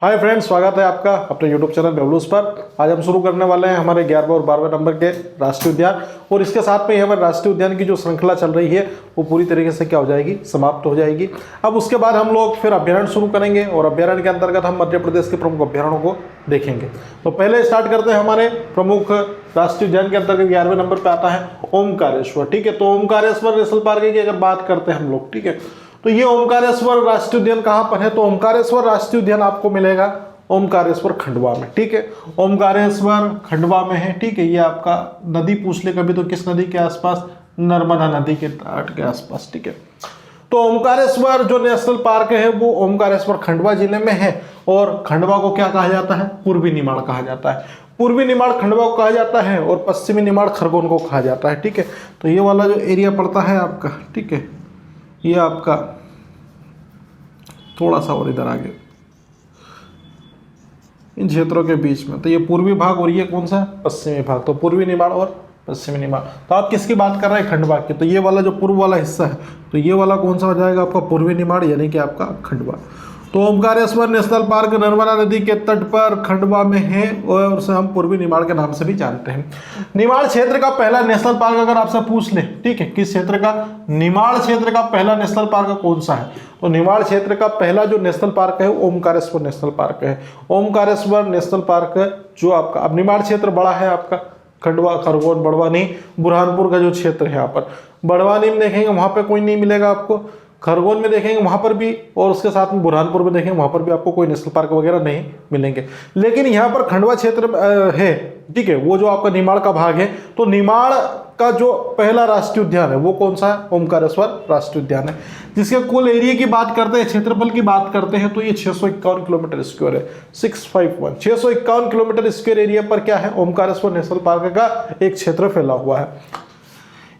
Hi friends, स्वागत है आपका अपने यूट्यूब चैनल बेवलूस पर। आज हम शुरू करने वाले हैं हमारे 11वें और 12वें नंबर के राष्ट्रीय उद्यान, और इसके साथ में हमारे राष्ट्रीय उद्यान की जो श्रृंखला चल रही है वो पूरी तरीके से क्या हो जाएगी, समाप्त हो जाएगी। अब उसके बाद हम लोग फिर अभ्यारण्य शुरू करेंगे और अभ्यारण्य के अंतर्गत हम मध्य प्रदेश के प्रमुख अभ्यारण्यों को देखेंगे। तो पहले स्टार्ट करते हैं हमारे प्रमुख राष्ट्रीय उद्यान के अंतर्गत 11वें नंबर पर आता है ओमकारेश्वर। ठीक है, तो ओमकारेश्वर नेशनल पार्क की अगर बात करते हैं हम लोग, ठीक है, तो ये ओमकारेश्वर राष्ट्रीय उद्यान कहाँ पर है? तो ओमकारेश्वर राष्ट्रीय उद्यान आपको मिलेगा ओमकारेश्वर खंडवा में। ठीक है, ओमकारेश्वर खंडवा में है। ठीक है, ये आपका नदी पूछ ले कभी तो किस नदी के आसपास? नर्मदा नदी के तट के आसपास। ठीक है, तो ओमकारेश्वर जो नेशनल पार्क है वो ओमकारेश्वर खंडवा जिले में है, और खंडवा को क्या कहा जाता है? पूर्वी निमाड़ कहा जाता है। पूर्वी निमाड़ खंडवा को कहा जाता है और पश्चिमी निमाड़ खरगोन को कहा जाता है। ठीक है, तो ये वाला जो एरिया पड़ता है आपका, ठीक है, ये आपका थोड़ा सा और इधर आगे इन क्षेत्रों के बीच में, तो ये पूर्वी भाग और ये कौन सा? पश्चिमी भाग। तो पूर्वी निमाड़ और पश्चिमी निमाड़। तो आप किसकी बात कर रहे हैं? खंडवा की। तो ये वाला जो पूर्व वाला हिस्सा है, तो ये वाला कौन सा हो जाएगा आपका? पूर्वी निमाड़, यानी कि आपका खंडवा। तो ओमकारेश्वर नेशनल पार्क नर्मदा नदी के तट पर खंडवा में है, और उसे हम पूर्वी निमाड़ के नाम से भी जानते हैं। निमाड़ क्षेत्र का पहला नेशनल पार्क अगर आपसे पूछ ले, ठीक है, किस क्षेत्र का? निमाड़ क्षेत्र का पहला नेशनल पार्क कौन सा है? तो निमाड़ क्षेत्र का पहला जो नेशनल पार्क है ओमकारेश्वर नेशनल पार्क है। ओमकारेश्वर नेशनल पार्क जो आपका, अब निमाड़ क्षेत्र बड़ा है आपका, खंडवा, खरगोन, बड़वानी, बुरहानपुर का जो क्षेत्र है यहाँ पर, बड़वानी में देखेंगे वहां पे कोई नहीं मिलेगा आपको, खरगोन में देखेंगे वहां पर भी, और उसके साथ में बुरहानपुर में देखेंगे वहां पर भी आपको कोई नेशनल पार्क वगैरह नहीं मिलेंगे। लेकिन यहाँ पर खंडवा क्षेत्र है, ठीक है, वो जो आपका निमाड़ का भाग है, तो निमाड़ का जो पहला राष्ट्रीय उद्यान है वो कौन सा है? ओमकारेश्वर राष्ट्रीय उद्यान है, जिसके कुल एरिया की बात करते हैं, क्षेत्रफल की बात करते हैं, तो ये 651 किलोमीटर स्क्वायर है। 651 किलोमीटर स्क्वायर एरिया पर क्या है? ओमकारेश्वर नेशनल पार्क का एक क्षेत्र फैला हुआ है।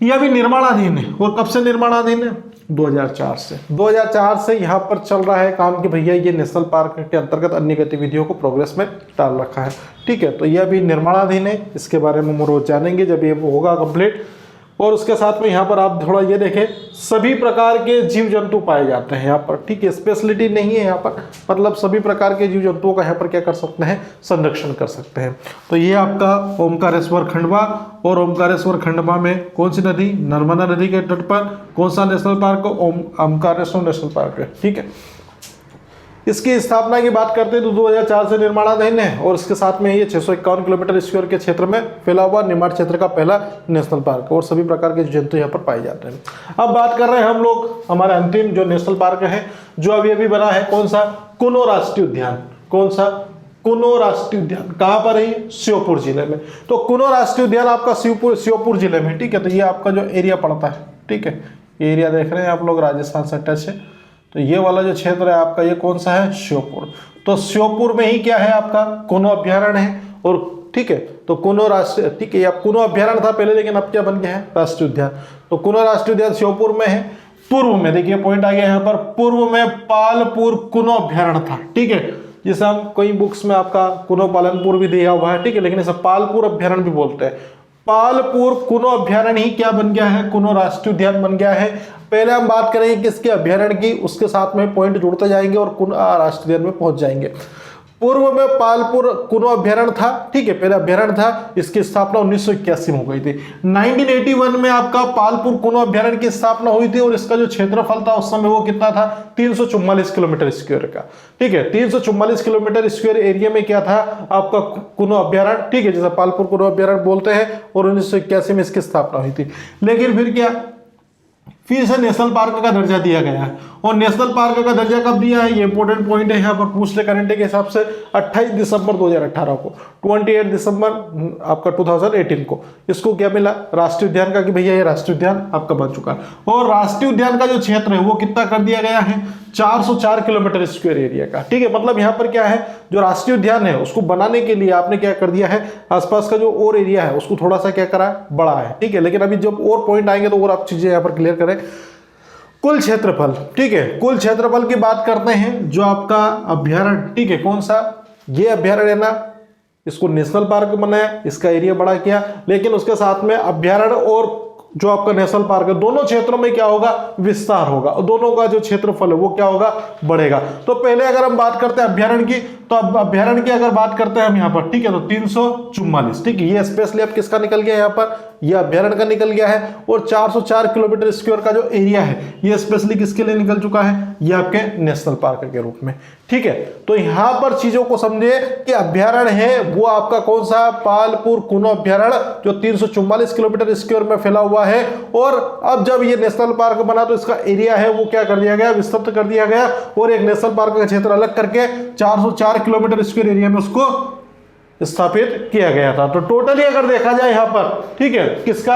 यह अभी निर्माणाधीन है, और कब से निर्माणाधीन है? 2004 से। 2004 से यहाँ पर चल रहा है काम कि भैया ये नेशनल पार्क के अंतर्गत अन्य गतिविधियों को प्रोग्रेस में डाल रखा है। ठीक है, तो यह अभी निर्माणाधीन है, इसके बारे में हम रोज जानेंगे जब ये होगा कंप्लीट। और उसके साथ में यहाँ पर आप थोड़ा ये देखें, सभी प्रकार के जीव जंतु पाए जाते हैं यहाँ पर। ठीक है, स्पेशलिटी नहीं है यहाँ पर, मतलब सभी प्रकार के जीव जंतुओं का यहाँ पर क्या कर सकते हैं? संरक्षण कर सकते हैं। तो ये आपका ओमकारेश्वर खंडवा, और ओमकारेश्वर खंडवा में कौन सी नदी? नर्मदा नदी के तट पर कौन सा national park? Omkareshwar national park है। ठीक है, इसकी स्थापना की बात करते हैं तो 2004 से निर्माणाधीन है, और इसके साथ में ये 651 किलोमीटर स्क्वायर के क्षेत्र में फैला हुआ निमाड़ क्षेत्र का पहला नेशनल पार्क, और सभी प्रकार के जंतु यहाँ पर पाए जाते हैं। अब बात कर रहे हैं हम लोग हमारे अंतिम जो नेशनल पार्क है, जो अभी अभी बना है, कौन सा? कुनो राष्ट्रीय उद्यान। कौन सा? कुनो राष्ट्रीय उद्यान। कहाँ पर है? श्योपुर जिले में। तो कुनो राष्ट्रीय उद्यान आपका श्योपुर जिले में। ठीक है, तो ये आपका जो एरिया पड़ता है, ठीक है, ये एरिया देख रहे हैं आप लोग, राजस्थान से टच है, तो ये वाला जो क्षेत्र है आपका, ये कौन सा है? श्योपुर। तो श्योपुर में ही क्या है आपका? कुनो अभ्यारण्य है, और ठीक है, तो कुनो राष्ट्रीय, ठीक है, अब कुनो अभ्यारण्य था पहले, लेकिन अब क्या बन गया है? राष्ट्रीय उद्यान। तो कुनो राष्ट्रीय उद्यान श्योपुर में है। पूर्व में देखिए पॉइंट आ गया यहाँ पर, पूर्व में पालपुर कुनो अभ्यारण्य था। ठीक है, जिसे हम कई बुक्स में आपका कुनो पालनपुर भी दिया हुआ है, ठीक है, लेकिन इसे पालपुर अभ्यारण्य भी बोलते हैं। पालपुर कुनो अभ्यारण्य ही क्या बन गया है? कुनो राष्ट्रीय उद्यान बन गया है। पहले हम बात करेंगे किसके? अभ्यारण्य की, उसके साथ में पॉइंट जुड़ते जाएंगे और कुनो राष्ट्रीय उद्यान में पहुंच जाएंगे। पूर्व में पालपुर कुनो अभ्यारण्य था, ठीक है, पहले अभ्यारण्य था, इसकी स्थापना 1981 में हो गई थी। 1981 में आपका पालपुर कुनो अभ्यारण्य की स्थापना हुई थी, और इसका जो क्षेत्रफल था उस समय वो कितना था? 344 किलोमीटर स्क्वायर का। ठीक है, 344 किलोमीटर स्क्वायर एरिया में क्या था आपका? कुनो अभ्यारण्य। ठीक है, जैसे पालपुर कुनो अभ्यारण्य बोलते हैं, और 1981 में इसकी स्थापना हुई थी। लेकिन फिर क्या? फिर से नेशनल पार्क का दर्जा दिया गया है, और नेशनल पार्क का दर्जा कब दिया है? ये इंपॉर्टेंट पॉइंट है यहाँ पर, पूछ ले करंट के हिसाब से 28 दिसंबर 2018 को, 28 दिसंबर आपका 2018 को इसको क्या मिला? राष्ट्रीय उद्यान का, कि भैया ये राष्ट्रीय उद्यान आपका बन चुका है। और राष्ट्रीय उद्यान का जो क्षेत्र है वो कितना कर दिया गया है? 404 किलोमीटर स्क्वायर एरिया का। ठीक है, मतलब यहाँ पर क्या है, जो राष्ट्रीय उद्यान है उसको बनाने के लिए आपने क्या कर दिया है? आसपास का जो और एरिया है उसको थोड़ा सा क्या करा? बड़ा है। ठीक है, लेकिन अभी जब और पॉइंट आएंगे तो और आप चीजें यहाँ पर क्लियर करें। कुल क्षेत्रफल, ठीक है, कुल क्षेत्रफल की बात करते हैं, जो आपका अभ्यारण्य, ठीक है, कौन सा? ये अभ्यारण्य है ना, इसको नेशनल पार्क बनाया, इसका एरिया बड़ा किया, लेकिन उसके साथ में अभ्यारण्य और जो आपका नेशनल पार्क है, दोनों क्षेत्रों में क्या होगा, विस्तार होगा और दोनों का जो क्षेत्रफल है वो क्या होगा, बढ़ेगा। तो पहले अगर हम बात करते हैं अभ्यारण्य की, तो अब अभ्यारण्य की अगर बात करते हैं हम यहाँ पर, ठीक है, तो 344, ठीक है, ये स्पेशली अब किसका निकल गया यहाँ पर, ये अभ्यारण्य का निकल गया है। और 404 किलोमीटर स्क्वायर का जो एरिया है ये स्पेशली किसके लिए निकल चुका है, ये आपके नेशनल पार्क के रूप में, ठीक है। तो यहां पर चीजों को समझे कि अभ्यारण्य है वो आपका कौन सा, पालपुर कुनो अभ्यारण्य, जो 344 किलोमीटर स्क्वायर में फैला हुआ है। और अब जब ये नेशनल पार्क बना तो इसका एरिया है वो क्या कर दिया गया, विस्तृत कर दिया गया और एक नेशनल पार्क का क्षेत्र अलग करके 404 किलोमीटर स्क्वायर एरिया में उसको स्थापित किया गया था। तो टोटली अगर देखा जाए यहां पर, ठीक है, किसका,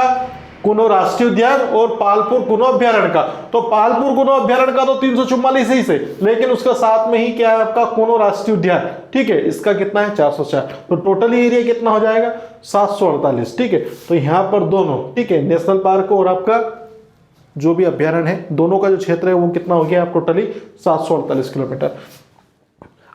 कुनो राष्ट्रीय उद्यान और पालपुर कुनो अभ्यारण्य का, तो पालपुर कुनो अभ्यारण्य का तो 344 ही से, लेकिन उसका साथ में ही क्या है आपका, कुनो राष्ट्रीय उद्यान, ठीक है, इसका कितना है 404। तो टोटली एरिया कितना हो जाएगा 748, ठीक है। तो यहां पर दोनों, ठीक है, नेशनल पार्क और आपका जो भी अभ्यारण्य है, दोनों का जो क्षेत्र है वो कितना हो गया आप, टोटली 748 किलोमीटर।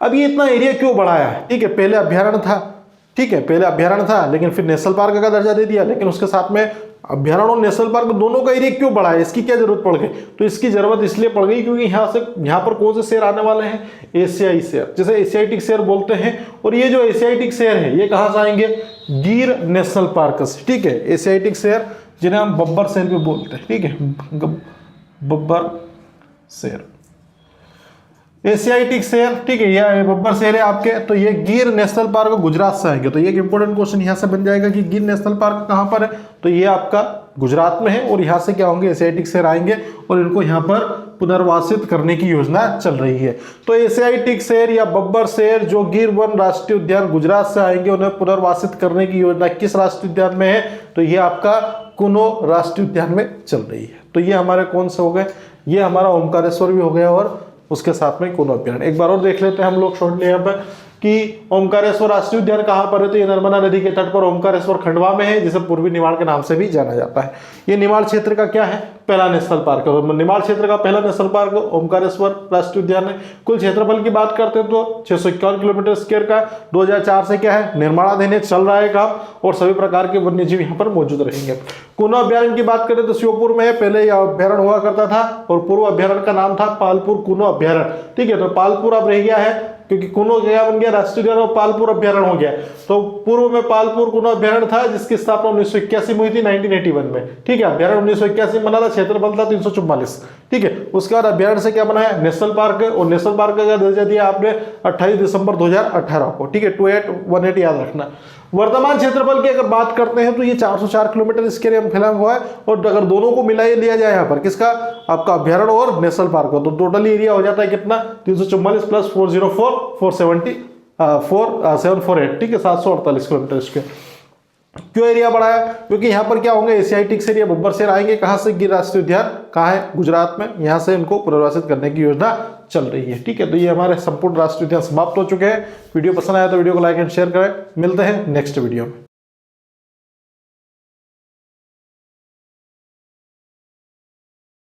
अब ये इतना एरिया क्यों बढ़ाया है, ठीक है, पहले अभ्यारण्य था, ठीक है, पहले अभ्यारण्य था लेकिन फिर नेशनल पार्क का दर्जा दे दिया, लेकिन उसके साथ में अभ्यारण्य और नेशनल पार्क दोनों का एरिया क्यों बढ़ा है, इसकी क्या जरूरत पड़ गई, तो इसकी जरूरत इसलिए पड़ गई क्योंकि यहाँ पर कौन से शेर आने वाले हैं, एशियाई शेर, जैसे एशियाटिक शेर बोलते हैं। और ये जो एशियाटिक शेर है ये कहाँ से आएंगे, गिर नेशनल पार्क से, ठीक है, एशियाटिक शेर जिन्हें हम बब्बर शेर भी बोलते हैं, ठीक है, बब्बर शेर, एशियाटिक शेर, ठीक है, यह बब्बर शेर है आपके। तो ये गिर नेशनल पार्क गुजरात से आएंगे, तो ये एक इंपॉर्टेंट क्वेश्चन यहां से बन जाएगा कि गिर नेशनल पार्क कहां पर है, तो ये आपका गुजरात में है। और यहां से क्या होंगे, एशियाटिक शेर आएंगे और इनको यहां पर पुनर्वासित करने की योजना चल रही है। तो एशियाटिक शेर या बब्बर शेर जो गिर वन राष्ट्रीय उद्यान गुजरात से आएंगे, उन्हें पुनर्वासित करने की योजना किस राष्ट्रीय उद्यान में है, तो ये आपका कुनो राष्ट्रीय उद्यान में चल रही है। तो ये हमारे कौन से हो गए, ये हमारा ओमकारेश्वर भी हो गया और उसके साथ में कुनो अभ्यारण्य। एक बार और देख लेते हैं हम लोग शॉर्टली यहाँ पर कि ओमकारेश्वर राष्ट्रीय उद्यान कहाँ पर है, तो ये नर्मदा नदी के तट पर ओमकारेश्वर खंडवा में है, जिसे पूर्वी निमाड़ के नाम से भी जाना जाता है। ये निमाड़ क्षेत्र का क्या है, पहला नेशनल पार्क है। निमाड़ क्षेत्र का पहला नेशनल पार्क ओमकारेश्वर राष्ट्रीय उद्यान है। कुल क्षेत्रफल की बात करते हैं तो 651 किलोमीटर स्क्वायर का, 2004 से क्या है, निर्माणाधीन है, चल रहा है काम, और सभी प्रकार के वन्य जीव यहाँ पर मौजूद रहेंगे। कुनो अभ्यारण्य की बात करें तो श्योपुर में है, पहले यह अभ्यारण्य हुआ करता था और पूर्व अभ्यारण्य का नाम था पालपुर कुनो अभ्यारण्य, ठीक है। तो पालपुर अब रह गया है क्योंकि कुनो क्या बन गया, राष्ट्रीय उद्यान, और पालपुर अभ्यारण्य हो गया। तो पूर्व में पालपुर कुनो अभ्यारण्य था जिसकी स्थापना 1981 में हुई थी, 1981 में, ठीक है। अभ्यारण्य 1981 में बना था, क्षेत्रफल था 344, ठीक है। उसके बाद अभ्यारण्य से क्या बनाया, नेशनल पार्क, और नेशनल पार्क का दर्जा दिया आपने 28 दिसंबर 2018 को, ठीक है, 2818 याद रखना। वर्तमान क्षेत्रफल की अगर बात करते हैं तो ये 404 किलोमीटर स्क्वायर में फैला हुआ है। और अगर दोनों को मिला लिया जाए यहाँ पर, किसका, आपका अभ्यारण्य और नेशनल पार्क का, तो टोटल एरिया हो जाता है कितना, 344 प्लस 404 470 748, ठीक है, 748 किलोमीटर स्क्वायर। क्यों एरिया बढ़ा है, क्योंकि यहाँ पर क्या होंगे, एशियाटिक शेर या बब्बर शेर आएंगे, कहाँ से, गिर राष्ट्रीय उद्यान कहाँ है, गुजरात में, यहाँ से इनको पुनर्वासित करने की योजना चल रही है, ठीक है। तो ये हमारे संपूर्ण राष्ट्रीय उद्यान समाप्त हो चुके हैं। वीडियो पसंद आया तो वीडियो को लाइक एंड शेयर करें। मिलते हैं नेक्स्ट वीडियो में।